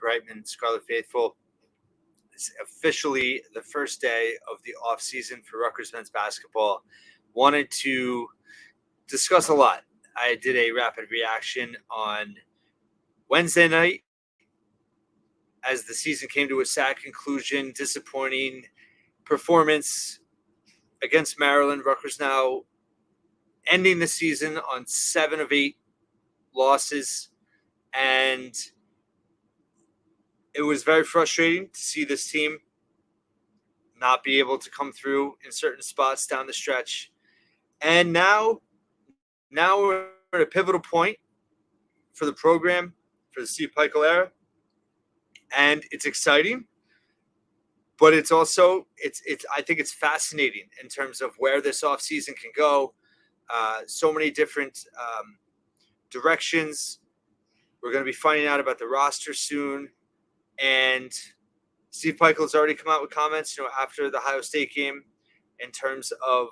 Brightman, Scarlet Faithful. It's officially the first day of the offseason for Rutgers men's basketball. Wanted to discuss a lot. I did a rapid reaction on Wednesday night as the season came to a sad conclusion. Disappointing performance against Maryland. Rutgers now ending the season on 7 of 8 losses. And it was very frustrating to see this team not be able to come through in certain spots down the stretch. And now we're at a pivotal point for the program, for the Steve Pikiell era. And it's exciting, but it's also I think it's fascinating in terms of where this offseason can go. So many different directions. We're going to be finding out about the roster soon. And Steve Pikiell has already come out with comments, after the Ohio State game in terms of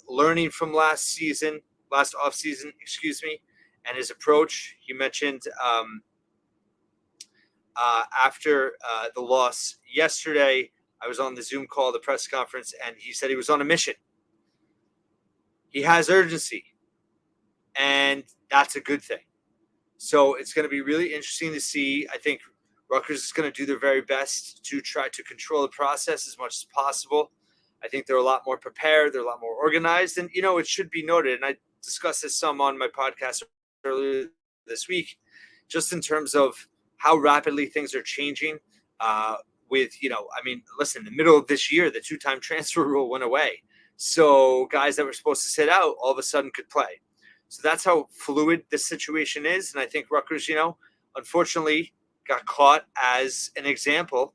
learning from last offseason, and his approach. He mentioned after the loss yesterday, I was on the Zoom call, the press conference, and he said he was on a mission. He has urgency, and that's a good thing. So it's going to be really interesting to see. I think Rutgers is going to do their very best to try to control the process as much as possible. I think they're a lot more prepared. They're a lot more organized. And, it should be noted, and I discussed this some on my podcast earlier this week, just in terms of how rapidly things are changing listen, in the middle of this year, the 2-time transfer rule went away. So guys that were supposed to sit out all of a sudden could play. So that's how fluid this situation is. And I think Rutgers, unfortunately got caught as an example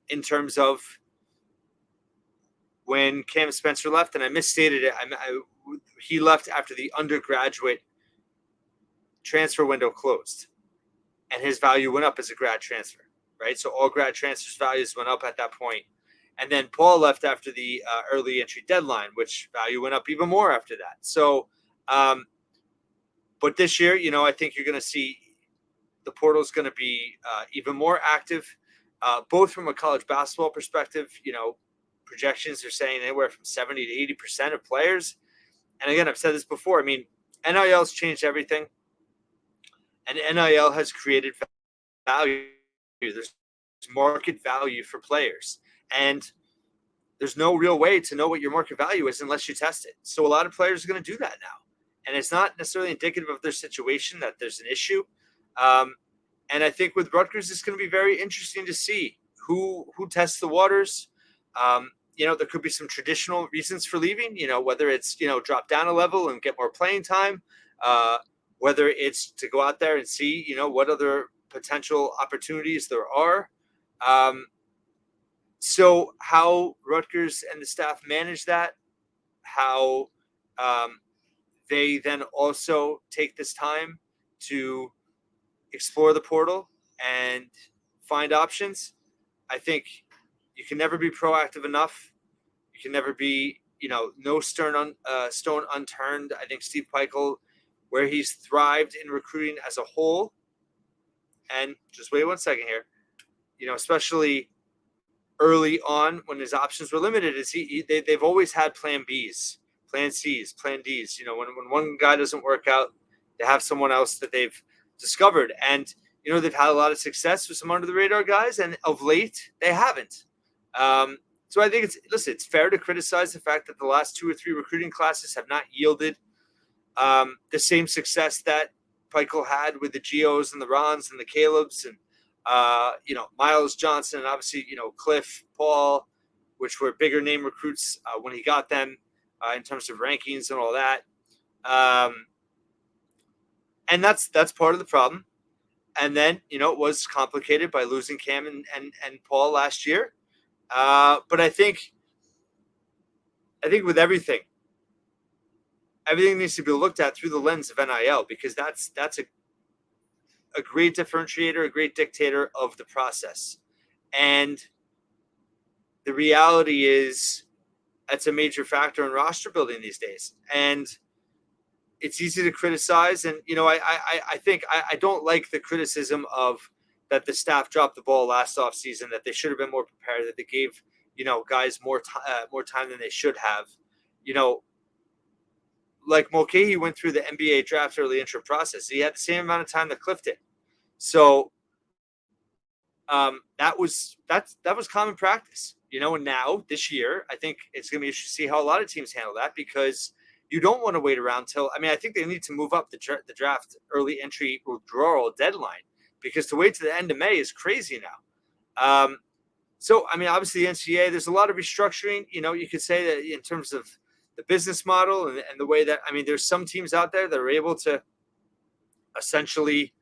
in terms of when Cam Spencer left, and I misstated it. He left after the undergraduate transfer window closed, and his value went up as a grad transfer, right? So all grad transfers values went up at that point. And then Paul left after the early entry deadline, which value went up even more after that. So, but this year, I think you're going to see the portal is going to be even more active, both from a college basketball perspective. Projections are saying anywhere from 70 to 80% of players. And again, I've said this before. NIL's changed everything, and NIL has created value. There's market value for players, and there's no real way to know what your market value is unless you test it. So a lot of players are going to do that now, and it's not necessarily indicative of their situation that there's an issue. And I think with Rutgers, it's going to be very interesting to see who tests the waters. There could be some traditional reasons for leaving, whether it's, drop down a level and get more playing time, whether it's to go out there and see, what other potential opportunities there are. So how Rutgers and the staff manage that, how they then also take this time to explore the portal and find options. I think you can never be proactive enough. You can never be, no stone unturned. I think Steve Pikiell, where he's thrived in recruiting as a whole, and just wait 1 second here, especially early on when his options were limited, is they've always had plan Bs, plan Cs, plan Ds. When one guy doesn't work out, they have someone else that they've discovered. And, they've had a lot of success with some under the radar guys, and of late they haven't. So I think it's fair to criticize the fact that the last 2 or 3 recruiting classes have not yielded the same success that Pikiell had with the Geos and the Rons and the Calebs and, Miles Johnson, and obviously, Cliff, Paul, which were bigger name recruits when he got them in terms of rankings and all that. And that's part of the problem. And then, it was complicated by losing Cam and Paul last year. But I think with everything needs to be looked at through the lens of NIL, because that's a great differentiator, a great dictator of the process. And the reality is that's a major factor in roster building these days. And it's easy to criticize. And, I think I don't like the criticism of that the staff dropped the ball last offseason, that they should have been more prepared, that they gave, guys more time than they should have. Like Mulcahy went through the NBA draft early entry process. He had the same amount of time that Cliff did. So that was common practice, and now this year, I think it's going to be interesting to see how a lot of teams handle that, because you don't want to wait around till, I think they need to move up the draft early entry withdrawal deadline, because to wait to the end of May is crazy now. So, obviously the NCAA, there's a lot of restructuring, you could say that in terms of the business model and the way that, there's some teams out there that are able to essentially,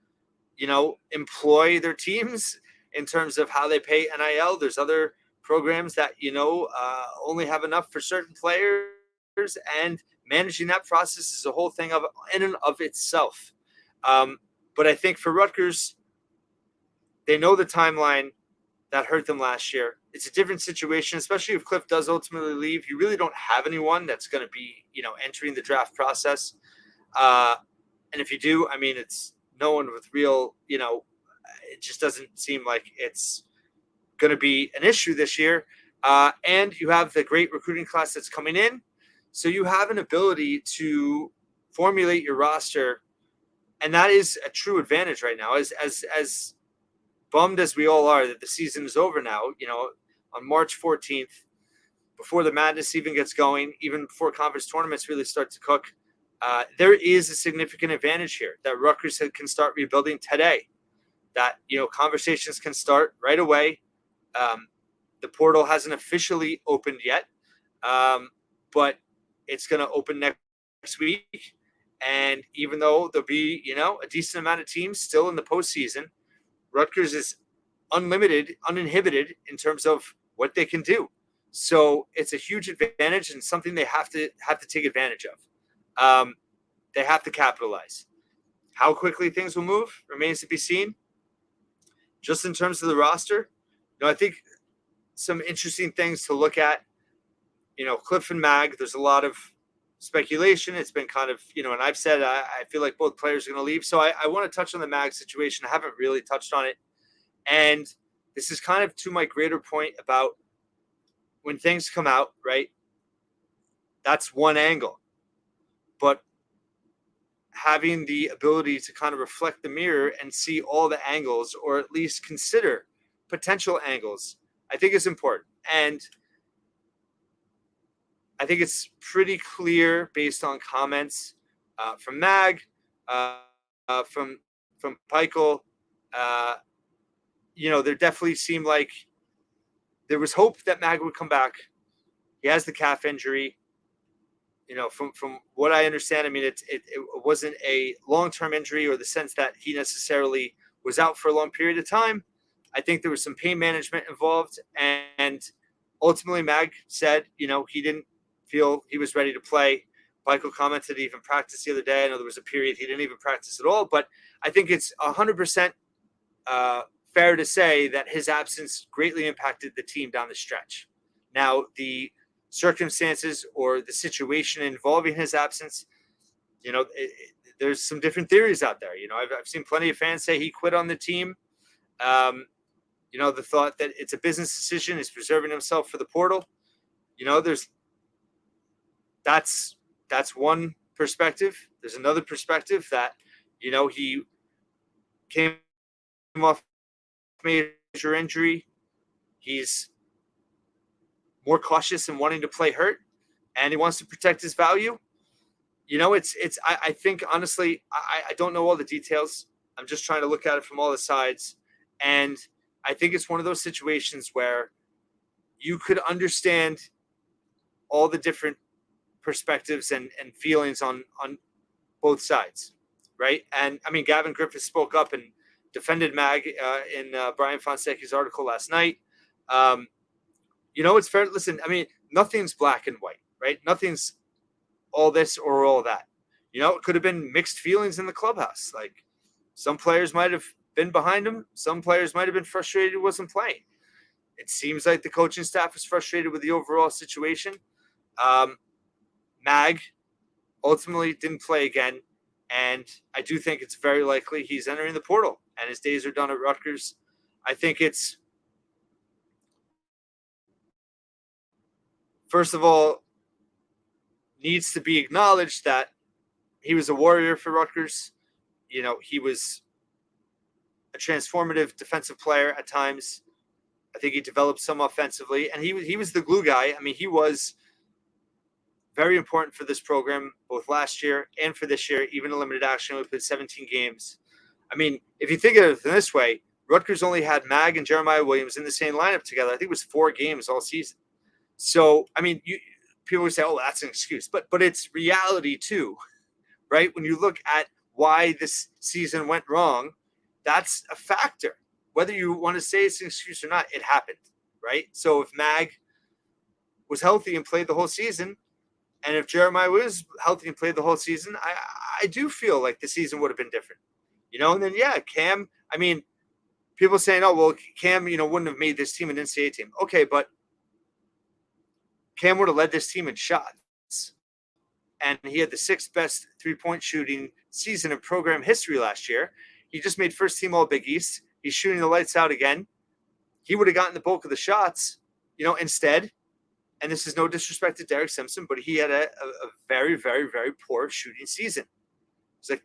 employ their teams in terms of how they pay NIL. There's other programs that, only have enough for certain players, and managing that process is a whole thing in and of itself. But I think for Rutgers, they know the timeline that hurt them last year. It's a different situation, especially if Cliff does ultimately leave. You really don't have anyone that's going to be, entering the draft process. And if you do, it's no one with real, it just doesn't seem like it's going to be an issue this year. And you have the great recruiting class that's coming in. So you have an ability to formulate your roster. And that is a true advantage right now. As bummed as we all are that the season is over now, on March 14th, before the madness even gets going, even before conference tournaments really start to cook, there is a significant advantage here that Rutgers can start rebuilding today, that, conversations can start right away. The portal hasn't officially opened yet, but it's going to open next week. And even though there'll be, a decent amount of teams still in the postseason, Rutgers is uninhibited in terms of what they can do. So it's a huge advantage and something they have to take advantage of. They have to capitalize. How quickly things will move remains to be seen. Just in terms of the roster, I think some interesting things to look at. Cliff and Mag, there's a lot of speculation. It's been kind of, and I've said I feel like both players are going to leave. So I want to touch on the Mag situation. I haven't really touched on it. And this is kind of to my greater point about when things come out, right? That's one angle. But having the ability to kind of reflect the mirror and see all the angles, or at least consider potential angles, I think is important. And I think it's pretty clear based on comments from Mag, from Peichel. There definitely seemed like there was hope that Mag would come back. He has the calf injury. From what I understand, it wasn't a long-term injury, or the sense that he necessarily was out for a long period of time. I think there was some pain management involved, and ultimately Mag said, he didn't feel he was ready to play. Michael commented he even practiced the other day. I know there was a period he didn't even practice at all, but I think it's 100% fair to say that his absence greatly impacted the team down the stretch. Now, the circumstances or the situation involving his absence, there's some different theories out there. I've seen plenty of fans say he quit on the team. The thought that it's a business decision, he's preserving himself for the portal. That's one perspective. There's another perspective that, he came off major injury. He's more cautious in wanting to play hurt, and he wants to protect his value. I think, honestly, I don't know all the details. I'm just trying to look at it from all the sides. And I think it's one of those situations where you could understand all the different perspectives and feelings on both sides, right? And Gavin Griffiths spoke up and defended Mag in Brian Fonseca's article last night. It's fair. Listen, nothing's black and white, right? Nothing's all this or all that. It could have been mixed feelings in the clubhouse. Like, some players might have been behind him. Some players might have been frustrated he wasn't playing. It seems like the coaching staff was frustrated with the overall situation. Mag ultimately didn't play again. And I do think it's very likely he's entering the portal and his days are done at Rutgers. I think it's, first of all, needs to be acknowledged that he was a warrior for Rutgers. He was a transformative defensive player at times. I think he developed some offensively, and he was the glue guy. I mean, he was very important for this program, both last year and for this year, even in limited action. We played 17 games. I mean, if you think of it this way, Rutgers only had Mag and Jeremiah Williams in the same lineup together. I think it was 4 games all season. So, I mean, people would say, oh, that's an excuse. But it's reality too, right? When you look at why this season went wrong, that's a factor. Whether you want to say it's an excuse or not, it happened, right? So if Mag was healthy and played the whole season, and if Jeremiah was healthy and played the whole season, I do feel like the season would have been different. And then, yeah, Cam, I mean, people saying, oh, well, Cam, wouldn't have made this team an NCAA team. Okay, but Cam would have led this team in shots. And he had the 6th best three-point shooting season in program history last year. He just made first team All Big East. He's shooting the lights out again. He would have gotten the bulk of the shots, instead. And this is no disrespect to Derek Simpson, but he had a very, very, very poor shooting season. It's like,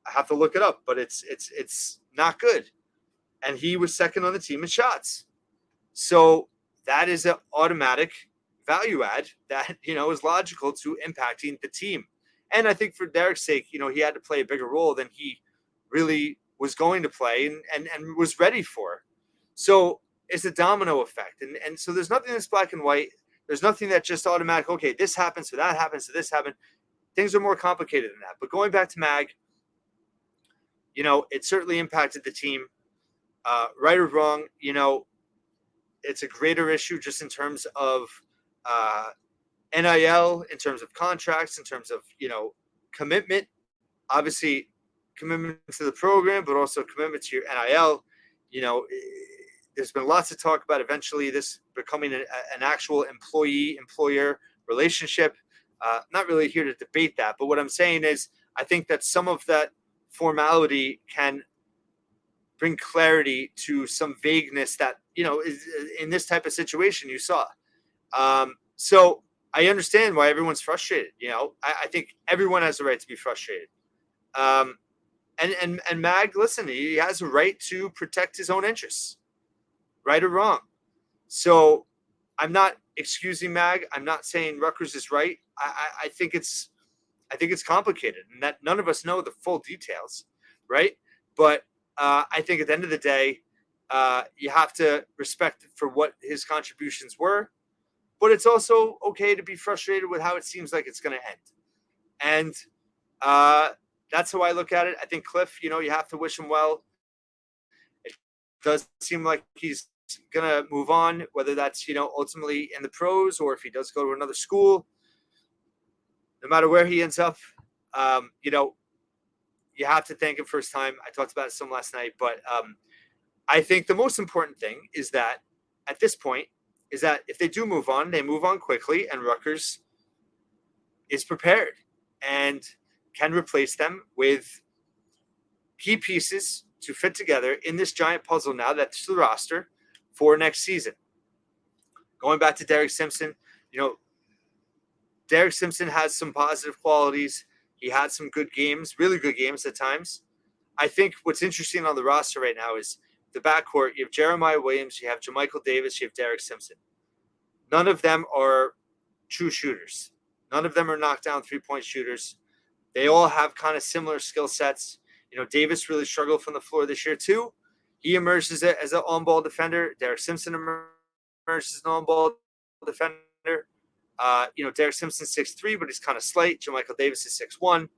I have to look it up, but it's not good. And he was second on the team in shots. So that is an automatic value add that, is logical to impacting the team. And I think for Derek's sake, he had to play a bigger role than he really was going to play and was ready for. So it's a domino effect. And so there's nothing that's black and white. There's nothing that just automatic, okay, this happens, so that happens, so this happened. Things are more complicated than that. But going back to Mag, it certainly impacted the team. Right or wrong, it's a greater issue just in terms of NIL, in terms of contracts, in terms of, commitment. Obviously, commitment to the program, but also commitment to your NIL. There's been lots of talk about eventually this becoming an actual employee-employer relationship. Not really here to debate that, but what I'm saying is I think that some of that formality can bring clarity to some vagueness that, is in this type of situation you saw. So I understand why everyone's frustrated. I think everyone has a right to be frustrated. And Mag, listen, he has a right to protect his own interests, right or wrong. So I'm not excusing Mag. I'm not saying Rutgers is right. I think it's complicated and that none of us know the full details, right? But I think at the end of the day, you have to respect for what his contributions were, but it's also okay to be frustrated with how it seems like it's going to end. And that's how I look at it. I think Cliff, you have to wish him well. It does seem like he's going to move on, whether that's, ultimately in the pros or if he does go to another school. No matter where he ends up, you have to thank him for his time. I talked about it some last night, but I think the most important thing is that at this point is that if they do move on, they move on quickly and Rutgers is prepared and can replace them with key pieces to fit together in this giant puzzle now that's the roster for next season. Going back to Derek Simpson, Derek Simpson has some positive qualities. He had some good games, really good games at times. I think what's interesting on the roster right now is the backcourt. You have Jeremiah Williams, you have JaMychal Davis, you have Derek Simpson. None of them are true shooters. None of them are knockdown three-point shooters. They all have kind of similar skill sets. Davis really struggled from the floor this year too. He emerged as an on-ball defender. Derek Simpson emerged as an on-ball defender. Derek Simpson's 6'3", but he's kind of slight. JaMychal Davis is 6'1".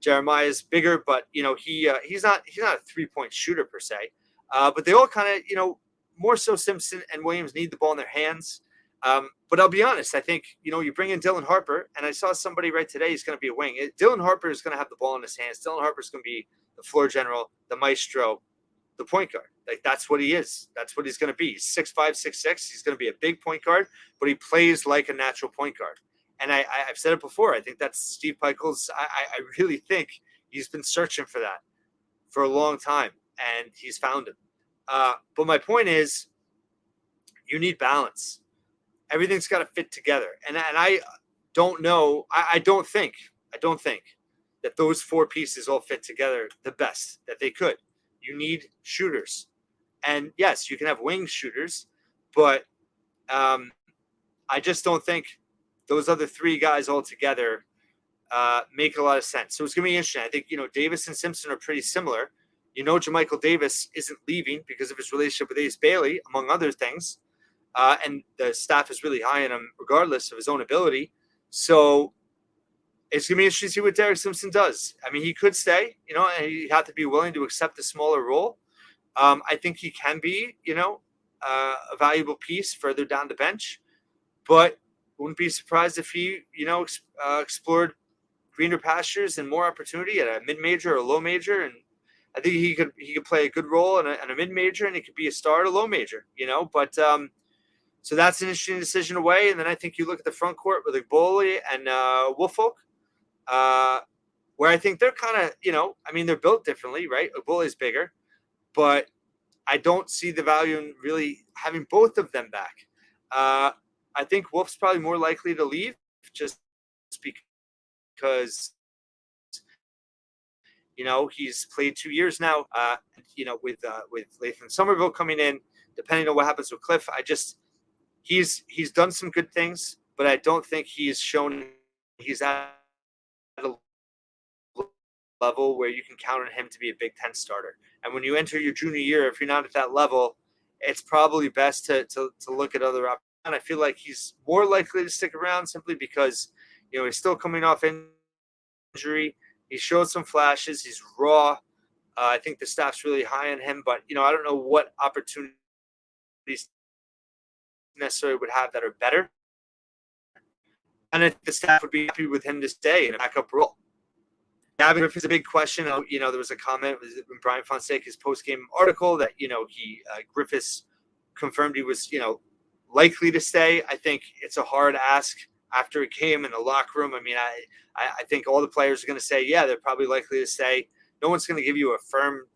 Jeremiah is bigger, but he's not a three-point shooter per se. But they all kind of more so Simpson and Williams need the ball in their hands. But I'll be honest, I think you bring in Dylan Harper, and I saw somebody right today he's going to be a wing. Dylan Harper is going to have the ball in his hands. Dylan Harper is going to be the floor general, the maestro, the point guard. Like that's what he is. That's what he's going to be. He's 6'5", 6'6". He's going to be a big point guard, but he plays like a natural point guard. And I've said it before. I think that's Steve Pikiell's. I really think he's been searching for that for a long time, and he's found him. But my point is, you need balance. Everything's got to fit together. And I don't know. I don't think that those four pieces all fit together the best that they could. You need shooters. And yes, you can have wing shooters, but I just don't think those other three guys all together make a lot of sense. So it's going to be interesting. I think, Davis and Simpson are pretty similar. JaMychal Davis isn't leaving because of his relationship with Ace Bailey, among other things. And the staff is really high on him regardless of his own ability. So it's going to be interesting to see what Derek Simpson does. I mean, he could stay, and he'd have to be willing to accept a smaller role. I think he can be, a valuable piece further down the bench. But wouldn't be surprised if he, explored greener pastures and more opportunity at a mid-major or a low major. And I think he could play a good role in a mid-major, and he could be a star at a low major, But so that's an interesting decision away. And then I think you look at the front court with Igbole and Woolfolk, where I think they're kind of, they're built differently, right? Igbole's bigger, but I don't see the value in really having both of them back. I think Wolf's probably more likely to leave just because, he's played 2 years now, with Lathan Somerville coming in, depending on what happens with Cliff. He's done some good things, but I don't think he's shown he's at a level where you can count on him to be a Big Ten starter. And when you enter your junior year, if you're not at that level, it's probably best to look at other options. And I feel like he's more likely to stick around simply because, he's still coming off injury. He showed some flashes. He's raw. I think the staff's really high on him, but, I don't know what opportunities necessarily would have that are better. And I think the staff would be happy with him to stay in a backup role. Gavin Griffith's a big question. There was a comment in Brian Fonseca's post-game article that, Griffiths confirmed he was, likely to stay. I think it's a hard ask after a game in the locker room. I mean, I think all the players are going to say, yeah, they're probably likely to stay. No one's going to give you a firm,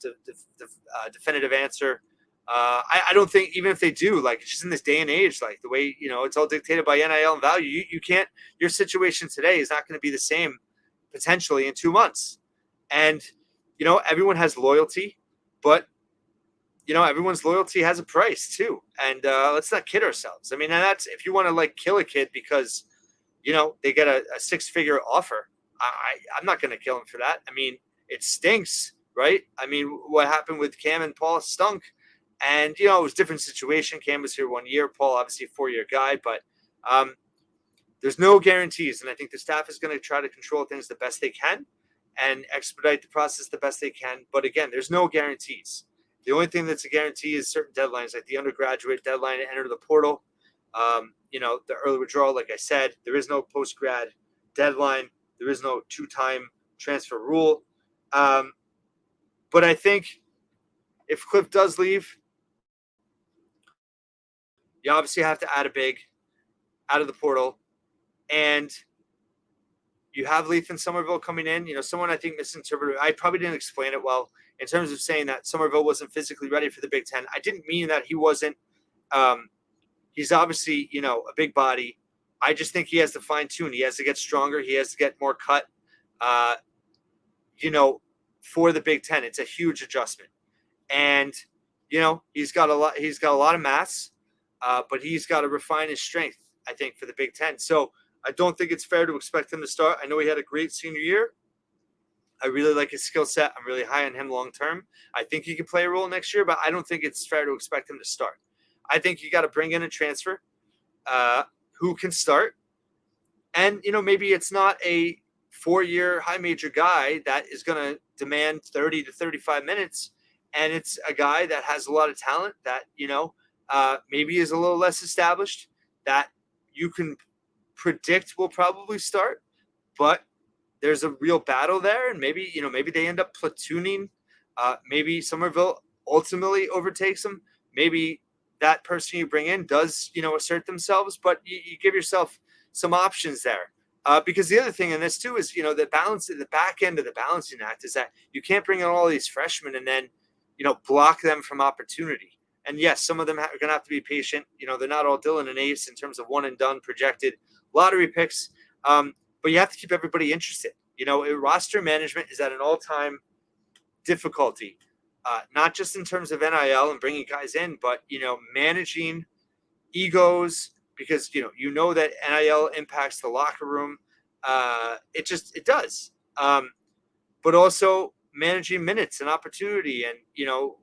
definitive answer. I don't think, even if they do, like, it's just in this day and age, like the way, it's all dictated by NIL and value. You can't, your situation today is not going to be the same potentially in 2 months. And, everyone has loyalty, but, everyone's loyalty has a price too. And let's not kid ourselves. I mean, and that's, if you want to kill a kid because, they get a 6-figure offer, I'm not going to kill him for that. I mean, it stinks, right? I mean, what happened with Cam and Paul stunk. And, it was a different situation. Cam was here 1 year. Paul, obviously a 4-year guy, but there's no guarantees. And I think the staff is going to try to control things the best they can and expedite the process the best they can. But again, there's no guarantees. The only thing that's a guarantee is certain deadlines, like the undergraduate deadline to enter the portal. The early withdrawal, like I said, there is no post-grad deadline. There is no 2-time transfer rule. But I think if Cliff does leave, you obviously have to add a big out of the portal. And you have Lathan Somerville coming in. Someone I think misinterpreted. I probably didn't explain it well in terms of saying that Somerville wasn't physically ready for the Big Ten. I didn't mean that he wasn't. He's obviously, a big body. I just think he has to fine tune. He has to get stronger. He has to get more cut. For the Big Ten, it's a huge adjustment. And, he's got a lot of mass, but he's got to refine his strength, I think, for the Big Ten. So I don't think it's fair to expect him to start. I know he had a great senior year. I really like his skill set. I'm really high on him long term. I think he can play a role next year, but I don't think it's fair to expect him to start. I think you got to bring in a transfer who can start. And, maybe it's not a 4-year high major guy that is going to demand 30 to 35 minutes. And it's a guy that has a lot of talent that, maybe is a little less established, that you can predict will probably start, but there's a real battle there. And maybe they end up platooning. Maybe Somerville ultimately overtakes him. Maybe that person you bring in does, assert themselves, but you give yourself some options there. Because the other thing in this too is, the balance, the back end of the balancing act is that you can't bring in all these freshmen and then, block them from opportunity. And yes, some of them are going to have to be patient. They're not all Dylan and Ace in terms of one and done projected lottery picks. But you have to keep everybody interested. Roster management is at an all-time difficulty, not just in terms of NIL and bringing guys in, but, managing egos, because that NIL impacts the locker room. It does. But also managing minutes and opportunity, and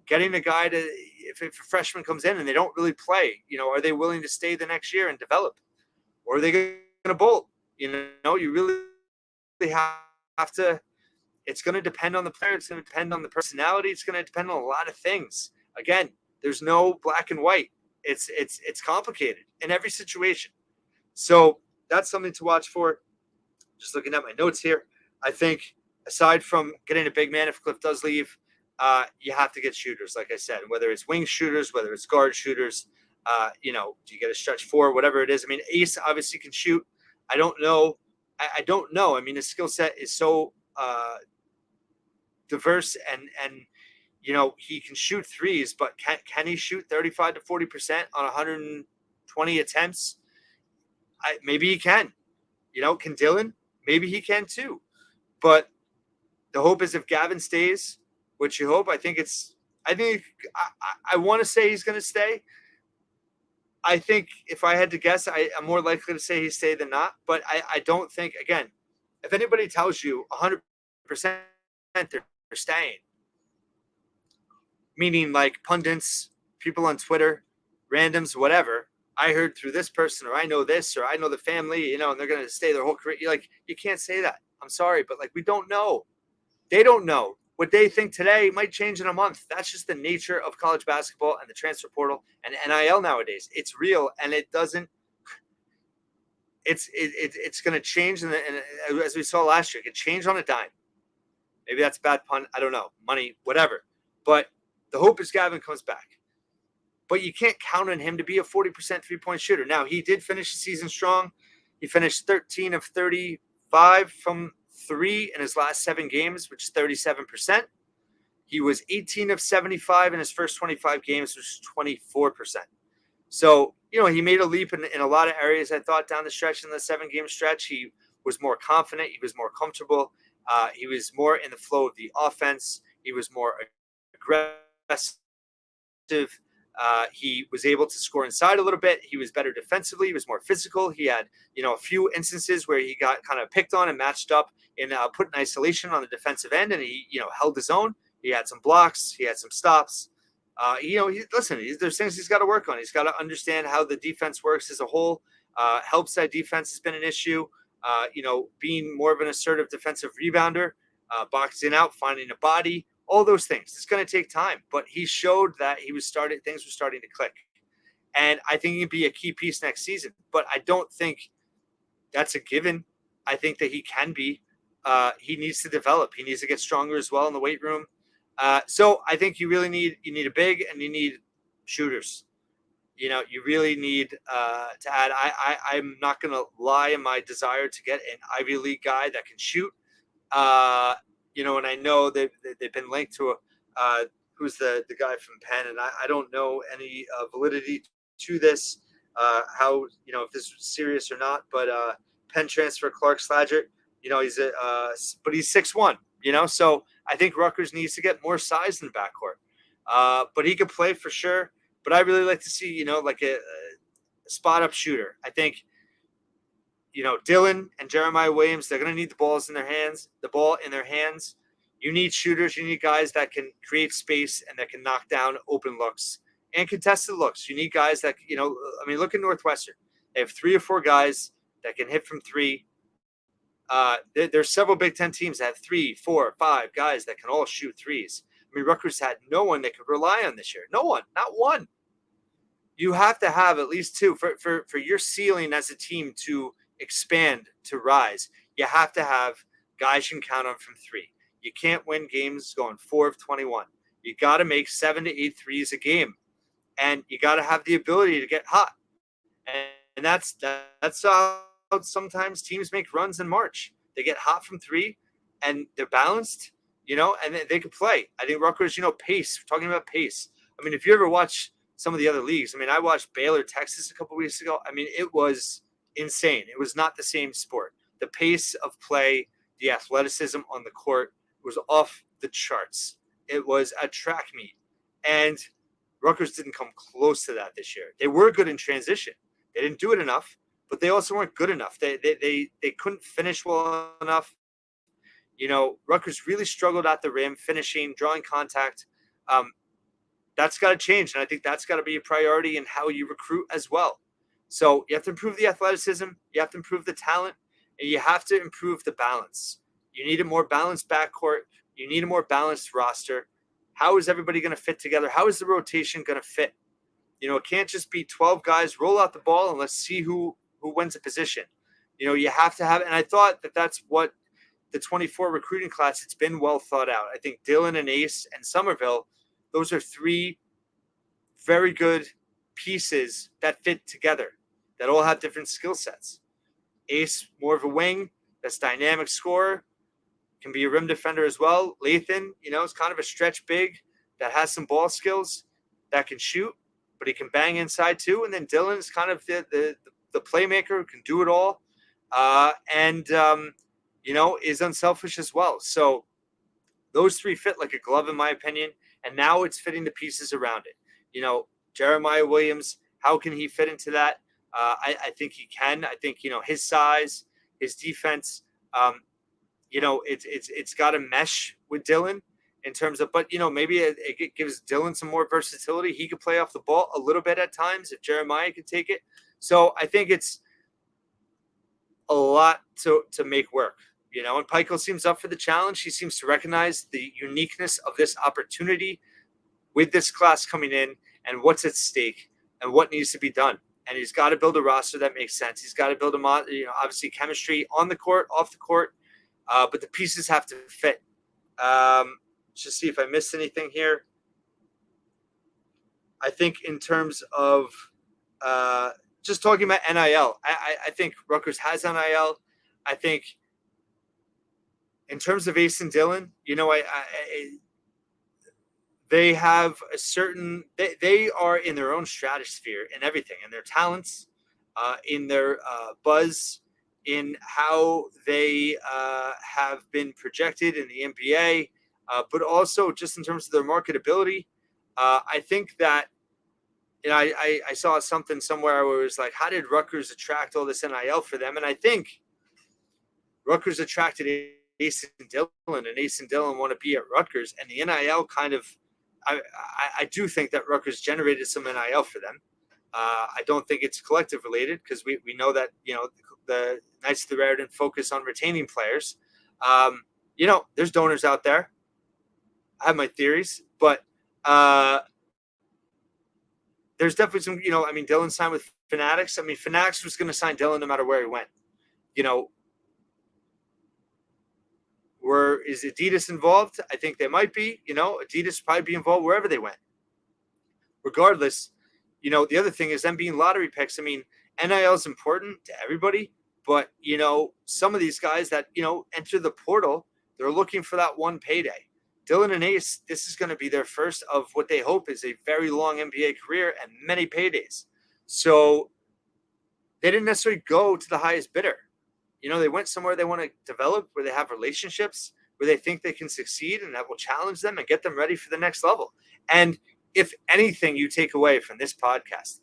getting a guy to, if a freshman comes in and they don't really play, are they willing to stay the next year and develop, or are they going to bolt? You really have to. It's going to depend on the player. It's going to depend on the personality. It's going to depend on a lot of things. Again, there's no black and white. It's complicated in every situation. So that's something to watch for. Just looking at my notes here, I think aside from getting a big man, if Cliff does leave, you have to get shooters, like I said, whether it's wing shooters, whether it's guard shooters. Do you get a stretch four, whatever it is? I mean, Ace obviously can shoot. I don't know. I don't know. I mean, his skill set is so diverse, and he can shoot threes, but can he shoot 35 to 40% on 120 attempts? Maybe he can. Can Dylan? Maybe he can too. But the hope is if Gavin stays, which you hope, I want to say he's going to stay. I think if I had to guess, I'm more likely to say he stay than not. But I don't think, again, if anybody tells you 100% they're staying, meaning like pundits, people on Twitter, randoms, whatever, I heard through this person, or I know this, or I know the family, and they're going to stay their whole career. You can't say that. I'm sorry, but we don't know. They don't know. What they think today might change in a month. That's just the nature of college basketball and the transfer portal and NIL nowadays. It's real, and it doesn't. It's going to change, and as we saw last year, it could change on a dime. Maybe that's a bad pun. I don't know. Money, whatever. But the hope is Gavin comes back. But you can't count on him to be a 40% three-point shooter. Now, he did finish the season strong. He finished 13 of 35 from three in his last 7 games, which is 37%. He was 18 of 75 in his first 25 games, which is 24%. So, he made a leap in a lot of areas, I thought, down the stretch. In the 7-game stretch, he was more confident. He was more comfortable. He was more in the flow of the offense. He was more aggressive. He was able to score inside a little bit. He was better defensively. He was more physical. He had, a few instances where he got kind of picked on and matched up and put in isolation on the defensive end, and he, held his own. He had some blocks. He had some stops. There's things he's got to work on. He's got to understand how the defense works as a whole. Help side defense has been an issue. Being more of an assertive defensive rebounder, boxing out, finding a body. All those things. It's going to take time, but he showed that things were starting to click. And I think he can be a key piece next season, but I don't think that's a given. I think that he can be. He needs to develop. He needs to get stronger as well in the weight room. So I think you need a big, and you need shooters. You really need to add. I'm not going to lie in my desire to get an Ivy League guy that can shoot. And I know they've been linked to who's the guy from Penn, and I don't know any validity to this, how, if this was serious or not, but Penn transfer Clark Sladgert, but he's 6'1", so I think Rutgers needs to get more size in the backcourt. But he could play for sure, but I really like to see, like a spot up shooter. I think, Dylan and Jeremiah Williams, they're going to need the ball in their hands. You need shooters. You need guys that can create space and that can knock down open looks and contested looks. You need guys that, look at Northwestern. They have 3 or 4 guys that can hit from 3. There's several Big Ten teams that have 3, 4, 5 guys that can all shoot threes. Rutgers had no one they could rely on this year. No one, not one. You have to have at least 2 for your ceiling as a team to expand, to rise. You have to have guys you can count on from 3. You can't win games going 4 of 21. You got to make 7 to 8 threes a game, and you got to have the ability to get hot. And that's sometimes teams make runs in March. They get hot from three, and they're balanced, and they can play. I think Rutgers, pace. We're talking about pace. I mean, if you ever watch some of the other leagues, I mean, I watched Baylor, Texas a couple weeks ago. I mean, it was insane. It was not the same sport. The pace of play, the athleticism on the court was off the charts. It was a track meet. And Rutgers didn't come close to that this year. They were good in transition. They didn't do it enough, but they also weren't good enough. They couldn't finish well enough. Rutgers really struggled at the rim, finishing, drawing contact. That's got to change, and I think that's got to be a priority in how you recruit as well. So you have to improve the athleticism, you have to improve the talent, and you have to improve the balance. You need a more balanced backcourt. You need a more balanced roster. How is everybody going to fit together? How is the rotation going to fit? It can't just be 12 guys, roll out the ball, and let's see who wins a position. You have to have – and I thought that's what the 24 recruiting class, it's been well thought out. I think Dillon and Ace and Somerville, those are three very good pieces that fit together, that all have different skill sets. Ace, more of a wing, that's dynamic scorer, can be a rim defender as well. Lathan, is kind of a stretch big that has some ball skills, that can shoot, but he can bang inside too. And then Dillon is kind of the playmaker who can do it all, and is unselfish as well. So those three fit like a glove, in my opinion. And now it's fitting the pieces around it. Jeremiah Williams, how can he fit into that? I think he can. I think, his size, his defense, it's got to mesh with Dillon in terms of, but, maybe it gives Dillon some more versatility. He could play off the ball a little bit at times if Jeremiah could take it. So I think it's a lot to make work, and Pikiell seems up for the challenge. He seems to recognize the uniqueness of this opportunity with this class coming in and what's at stake and what needs to be done. And he's got to build a roster that makes sense. He's got to build obviously chemistry on the court, off the court, but the pieces have to fit. Just see if I missed anything here. I think in terms of just talking about NIL, I think Rutgers has NIL. I think in terms of Ace and Dillon, they have a certain – they are in their own stratosphere in everything, in their talents, in their buzz, in how they have been projected in the NBA, but also just in terms of their marketability. I think that I saw something somewhere where it was like, how did Rutgers attract all this NIL for them? And I think Rutgers attracted Ace and Dillon, and Ace and Dillon want to be at Rutgers, and the NIL kind of I do think that Rutgers generated some NIL for them. I don't think it's collective related because we know that the Knights of the Raritan focus on retaining players. There's donors out there. I have my theories, but there's definitely some. Dillon signed with Fanatics. Fanatics was going to sign Dillon no matter where he went. Is Adidas involved? I think they might be. Adidas would probably be involved wherever they went. Regardless, the other thing is them being lottery picks. NIL is important to everybody, but, some of these guys that, enter the portal, they're looking for that one payday. Dillon and Ace, this is going to be their first of what they hope is a very long NBA career and many paydays. So they didn't necessarily go to the highest bidder. They went somewhere they want to develop, where they have relationships, where they think they can succeed, and that will challenge them and get them ready for the next level. And if anything you take away from this podcast,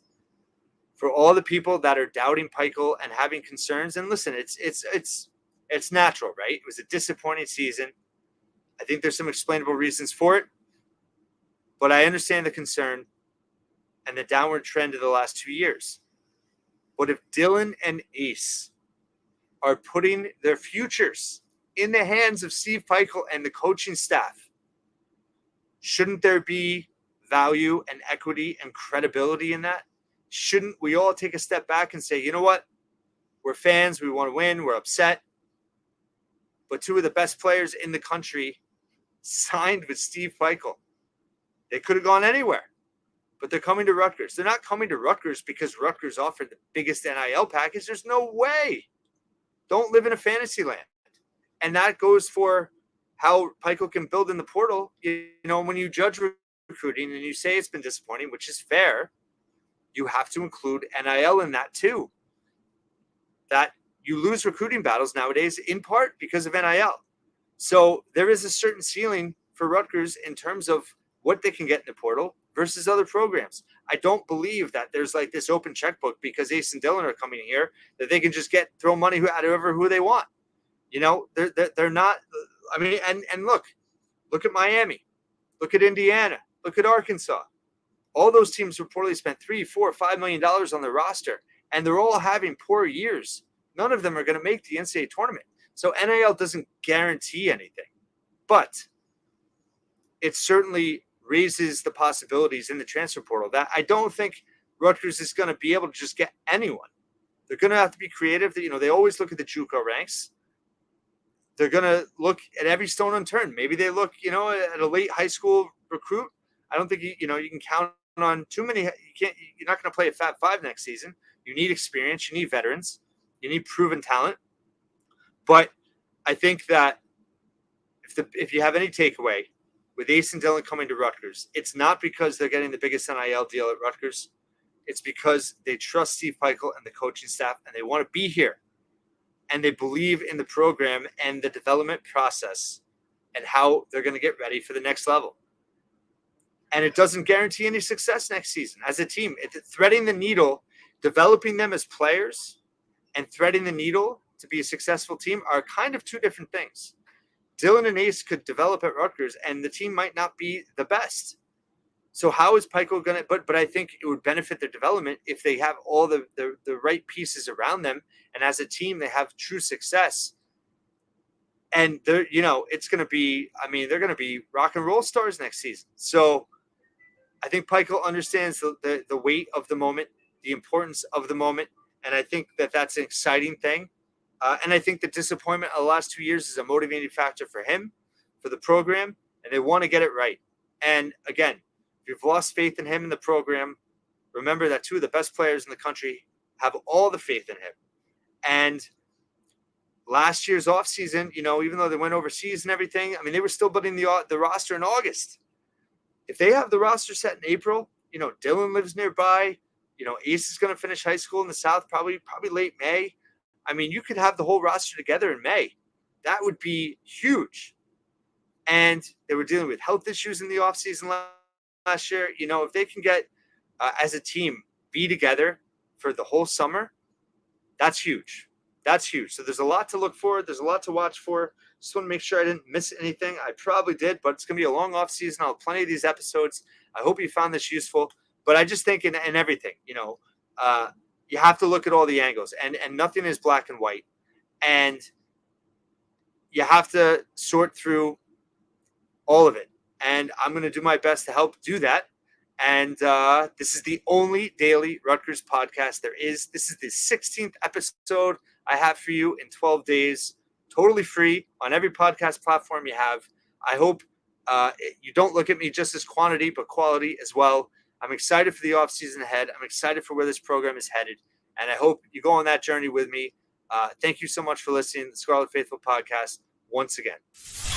for all the people that are doubting Pikiell and having concerns, and listen, it's natural, right? It was a disappointing season. I think there's some explainable reasons for it, but I understand the concern and the downward trend of the last 2 years. But if Dillon and Ace are putting their futures in the hands of Steve Pikiell and the coaching staff, shouldn't there be value and equity and credibility in that? Shouldn't we all take a step back and say, you know what? We're fans. We want to win. We're upset. But two of the best players in the country signed with Steve Pikiell. They could have gone anywhere, but they're coming to Rutgers. They're not coming to Rutgers because Rutgers offered the biggest NIL package. There's no way. don't live in a fantasy land. And that goes for how Pikiell can build in the portal. You know, when you judge recruiting and you say it's been disappointing, which is fair, you have to include NIL in that too. That you lose recruiting battles nowadays in part because of NIL. So there is a certain ceiling for Rutgers in terms of what they can get in the portal versus other programs. I don't believe that there's like this open checkbook because Ace and Dylan are coming here that they can just throw money at who they want. You know, they're not. I mean, and look at Miami, look at Indiana, look at Arkansas. All those teams reportedly spent $3, $4, $5 million on their roster, and they're all having poor years. None of them are going to make the NCAA tournament. So NIL doesn't guarantee anything, but it certainly raises the possibilities in the transfer portal. That I don't think Rutgers is going to be able to just get anyone. They're going to have to be creative. You know, they always look at the JUCO ranks. They're going to look at every stone unturned. Maybe they look, you know, at a late high school recruit. I don't think you can count on too many. You're not going to play a Fab Five next season. You need experience. You need veterans. You need proven talent. But I think that if you have any takeaway with Ace and Dylan coming to Rutgers, it's not because they're getting the biggest NIL deal at Rutgers. It's because they trust Steve Pikiell and the coaching staff, and they want to be here. And they believe in the program and the development process and how they're going to get ready for the next level. And it doesn't guarantee any success next season as a team. It's threading the needle, developing them as players, and threading the needle to be a successful team are kind of two different things. Dylan and Ace could develop at Rutgers, and the team might not be the best. So how is Pikiell going to – but I think it would benefit their development if they have all the right pieces around them, and as a team they have true success. And they're, you know, it's going to be – I mean, they're going to be rock and roll stars next season. So I think Pikiell understands the weight of the moment, the importance of the moment, and I think that that's an exciting thing. And I think the disappointment of the last 2 years is a motivating factor for him, for the program, and they want to get it right. And again, if you've lost faith in him in the program, remember that two of the best players in the country have all the faith in him. And last year's offseason, you know, even though they went overseas and everything, I mean, they were still building the roster in August. If they have the roster set in April, you know, Dylan lives nearby. You know, Ace is going to finish high school in the South probably late May. I mean, you could have the whole roster together in May. That would be huge. And they were dealing with health issues in the offseason last year. You know, if they can get, as a team, be together for the whole summer, that's huge. That's huge. So there's a lot to look for. There's a lot to watch for. Just want to make sure I didn't miss anything. I probably did, but it's going to be a long offseason. I'll have plenty of these episodes. I hope you found this useful. But I just think in everything, you know, you have to look at all the angles, and nothing is black and white. And you have to sort through all of it. And I'm going to do my best to help do that. And this is the only daily Rutgers podcast there is. This is the 16th episode I have for you in 12 days, totally free on every podcast platform you have. I hope you don't look at me just as quantity, but quality as well. I'm excited for the offseason ahead. I'm excited for where this program is headed. And I hope you go on that journey with me. Thank you so much for listening to the Scarlet Faithful podcast once again.